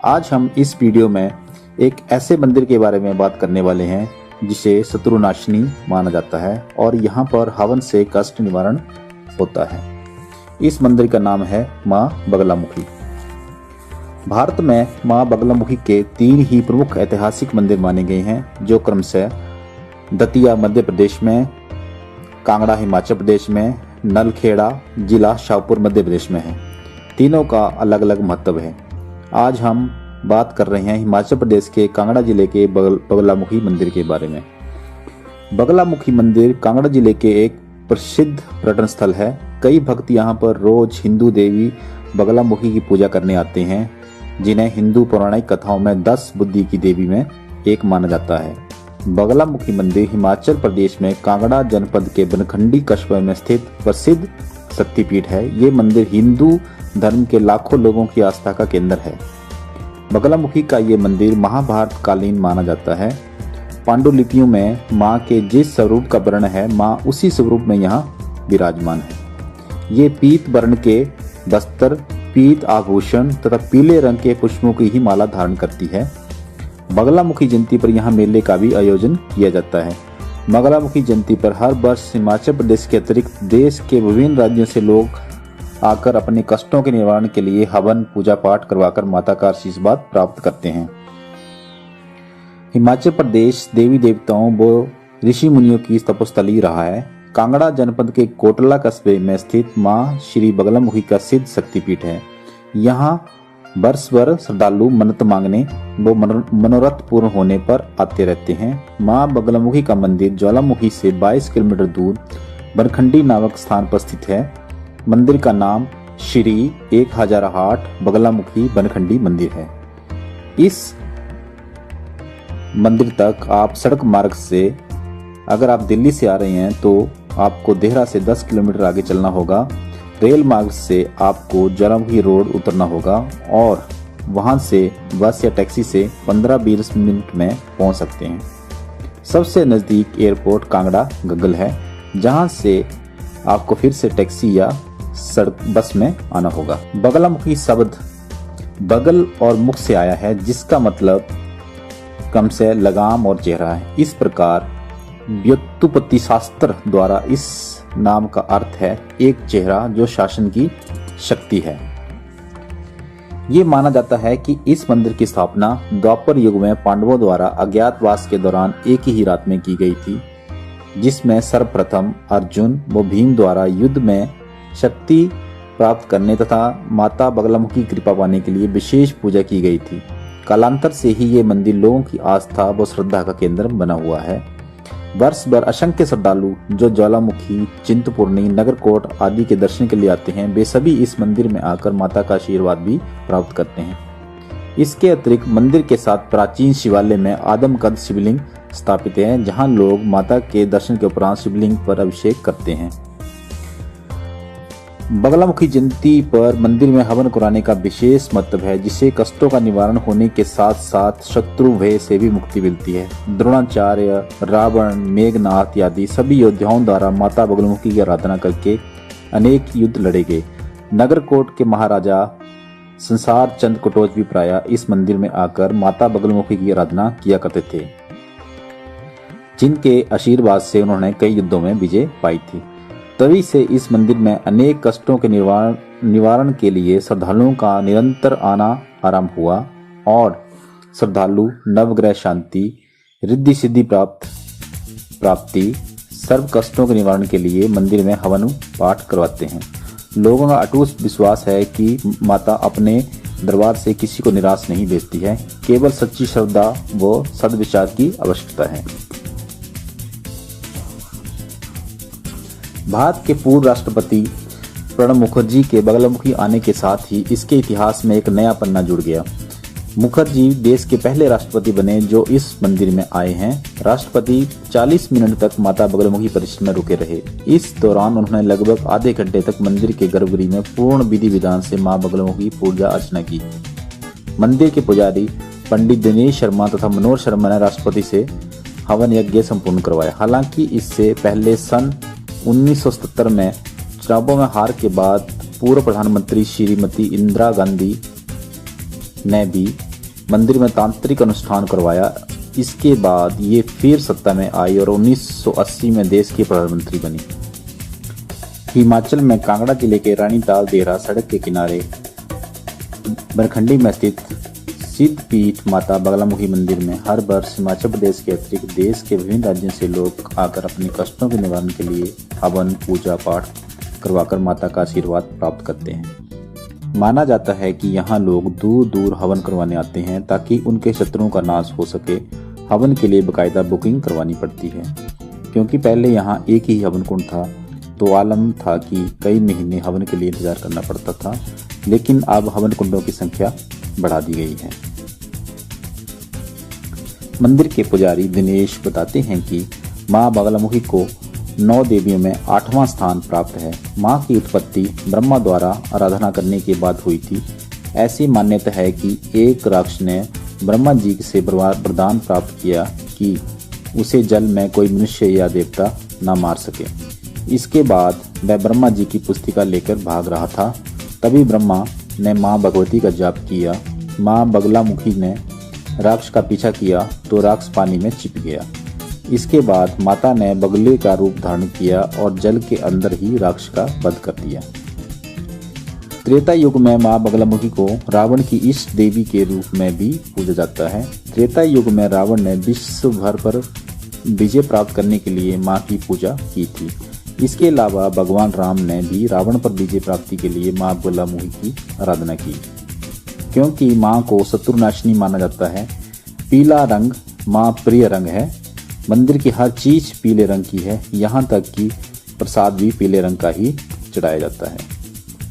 आज हम इस वीडियो में एक ऐसे मंदिर के बारे में बात करने वाले हैं जिसे शत्रुनाशिनी माना जाता है और यहाँ पर हवन से कष्ट निवारण होता है। इस मंदिर का नाम है माँ बगलामुखी। भारत में माँ बगलामुखी के 3 ही प्रमुख ऐतिहासिक मंदिर माने गए हैं, जो क्रमशः दतिया मध्य प्रदेश में, कांगड़ा हिमाचल प्रदेश में, नलखेड़ा जिला शाहपुर मध्य प्रदेश में है। तीनों का अलग अलग महत्व है। आज हम बात कर रहे हैं हिमाचल प्रदेश के कांगड़ा जिले के बगलामुखी मंदिर के बारे में। बगलामुखी मंदिर कांगड़ा जिले के एक प्रसिद्ध पर्यटन स्थल है। कई भक्त यहाँ पर रोज हिंदू देवी बगलामुखी की पूजा करने आते हैं, जिन्हें हिंदू पौराणिक कथाओं में 10 बुद्धि की देवी में एक माना जाता है। बगलामुखी मंदिर हिमाचल प्रदेश में कांगड़ा जनपद के बनखंडी कस्बे में स्थित प्रसिद्ध शक्तिपीठ है। ये मंदिर हिंदू धर्म के लाखों लोगों की आस्था का केंद्र है। बगलामुखी का ये मंदिर महाभारत कालीन माना जाता है। पांडुलिपियों में माँ के जिस स्वरूप का वर्णन है, माँ उसी स्वरूप में यहाँ विराजमान है। ये पीत वर्ण के वस्त्र, पीत आभूषण तथा पीले रंग के पुष्पों की ही माला धारण करती है। बगलामुखी जयंती पर यहाँ मेले का भी आयोजन किया जाता है। बगलामुखी जयंती पर हर वर्ष हिमाचल प्रदेश के अतिरिक्त देश के विभिन्न राज्यों से लोग आकर अपने कष्टों के निवारण के लिए हवन पूजा पाठ करवाकर माता का आशीर्वाद प्राप्त करते हैं। हिमाचल प्रदेश देवी देवताओं व ऋषि मुनियों की तपोस्थली रहा है। कांगड़ा जनपद के कोटला कस्बे में स्थित मां श्री बगलामुखी का सिद्ध शक्तिपीठ है। यहाँ वर्ष भर श्रद्धालु मन्नत मांगने व मनोरथ पूर्ण होने पर आते रहते हैं। मां बगलामुखी का मंदिर ज्वालामुखी से 22 किलोमीटर दूर बनखंडी नामक स्थान पर स्थित है। मंदिर का नाम श्री 1008 बगलामुखी बनखंडी मंदिर है। इस मंदिर तक आप सड़क मार्ग से, अगर आप दिल्ली से आ रहे हैं तो आपको देहरा से 10 किलोमीटर आगे चलना होगा। रेल मार्ग से आपको ज्वालामुखी रोड उतरना होगा और वहां से बस या टैक्सी से 15-20 मिनट में पहुंच सकते हैं। सबसे नजदीक एयरपोर्ट कांगड़ा गग्गल है, जहां से आपको फिर से टैक्सी या सड़क बस में आना होगा। बगलामुखी शब्द बगल और मुख से आया है, जिसका मतलब क्रमशः लगाम और चेहरा है। इस प्रकार व्युत्पत्ति शास्त्र द्वारा इस नाम का अर्थ है एक चेहरा जो शासन की शक्ति है। ये माना जाता है कि इस मंदिर की स्थापना द्वापर युग में पांडवों द्वारा अज्ञातवास के दौरान एक ही रात में की गई थी, जिसमें सर्वप्रथम अर्जुन व भीम द्वारा युद्ध में शक्ति प्राप्त करने तथा माता बगलामुखी की कृपा पाने के लिए विशेष पूजा की गई थी। कालांतर से ही ये मंदिर लोगों की आस्था व श्रद्धा का केंद्र बना हुआ है। वर्ष भर असंख्य श्रद्धालु जो ज्वालामुखी, चिंतपूर्णी, नगरकोट आदि के दर्शन के लिए आते हैं, वे सभी इस मंदिर में आकर माता का आशीर्वाद भी प्राप्त करते हैं। इसके अतिरिक्त मंदिर के साथ प्राचीन शिवालय में आदमकद शिवलिंग स्थापित है, जहां लोग माता के दर्शन के उपरांत शिवलिंग पर अभिषेक करते हैं। बगलामुखी जयंती पर मंदिर में हवन कराने का विशेष महत्व है, जिससे कष्टों का निवारण होने के साथ साथ शत्रु भय से भी मुक्ति मिलती है। द्रोणाचार्य, रावण, मेघनाथ आदि सभी योद्धाओं द्वारा माता बगलामुखी की आराधना करके अनेक युद्ध लड़े गए। नगरकोट के महाराजा संसार चंद कटोच भी प्रायः इस मंदिर में आकर माता बगलामुखी की आराधना किया करते थे, जिनके आशीर्वाद से उन्होंने कई युद्धों में विजय पाई थी। तभी से इस मंदिर में अनेक कष्टों के निवारण के लिए श्रद्धालुओं का निरंतर आना आरंभ हुआ और श्रद्धालु नवग्रह शांति, रिद्धि सिद्धि प्राप्ति, सर्व कष्टों के निवारण के लिए मंदिर में हवन पाठ करवाते हैं। लोगों का अटूट विश्वास है कि माता अपने दरबार से किसी को निराश नहीं भेजती है। केवल सच्ची श्रद्धा व सद्विचार की आवश्यकता है। भारत के पूर्व राष्ट्रपति प्रणब मुखर्जी के बगलामुखी आने के साथ ही इसके इतिहास में एक नया पन्ना जुड़ गया। मुखर्जी देश के पहले राष्ट्रपति बने जो इस मंदिर में आए हैं। राष्ट्रपति 40 मिनट तक माता बगलामुखी परिसर में रुके रहे। इस दौरान उन्होंने लगभग आधे घंटे तक मंदिर के गर्भगृह में पूर्ण विधि विधान से मां बगलामुखी की पूजा अर्चना की। मंदिर के पुजारी पंडित दिनेश शर्मा तथा मनोज शर्मा ने राष्ट्रपति से हवन यज्ञ संपूर्ण करवाया। हालांकि इससे पहले सन 1977 में चुनावों में हार के बाद पूर्व प्रधानमंत्री श्रीमती इंदिरा गांधी ने भी मंदिर में तांत्रिक अनुष्ठान करवाया। इसके बाद ये फिर सत्ता में आई और 1980 में देश की प्रधानमंत्री बनी। हिमाचल में कांगड़ा जिले के रानीताल देहरा सड़क के किनारे बरखंडी में स्थित सिद्धपीठ माता बगलामुखी मंदिर में हर वर्ष हिमाचल प्रदेश के अतिरिक्त देश के विभिन्न राज्यों से लोग आकर अपने कष्टों के निवारण के लिए हवन पूजा पाठ करवाकर माता का आशीर्वाद प्राप्त करते हैं। माना जाता है कि यहाँ लोग दूर दूर हवन करवाने आते हैं ताकि उनके शत्रुओं का नाश हो सके। हवन के लिए बाकायदा बुकिंग करवानी पड़ती है, क्योंकि पहले यहाँ एक ही हवन कुंड था, तो आलम था कि कई महीने हवन के लिए इंतजार करना पड़ता था, लेकिन अब हवन कुंडों की संख्या बढ़ा दी गई है। मंदिर के पुजारी दिनेश बताते हैं कि मां बगलामुखी को 9 देवियों में 8वां स्थान प्राप्त है। मां की उत्पत्ति ब्रह्मा द्वारा आराधना करने के बाद हुई थी। ऐसी मान्यता है कि एक राक्षस ने ब्रह्मा जी से वरदान प्राप्त किया कि उसे जल में कोई मनुष्य या देवता न मार सके। इसके बाद वह ब्रह्मा जी की पुस्तिका लेकर भाग रहा था। तभी ब्रह्मा ने मां भगवती का जाप किया। मां बगलामुखी ने राक्षस का पीछा किया तो राक्षस पानी में छिप गया। इसके बाद माता ने बगले का रूप धारण किया और जल के अंदर ही राक्षस का वध कर दिया। त्रेता युग में मां बगलामुखी को रावण की इष्ट देवी के रूप में भी पूजा जाता है। त्रेता युग में रावण ने विश्व भर पर विजय प्राप्त करने के लिए मां की पूजा की थी। इसके अलावा भगवान राम ने भी रावण पर विजय प्राप्ति के लिए मां बगलामुखी की आराधना की। क्योंकि मां को शत्रुनाशिनी माना जाता है, पीला रंग मां प्रिय रंग है। मंदिर की हर चीज पीले रंग की है, यहाँ तक कि प्रसाद भी पीले रंग का ही चढ़ाया जाता है।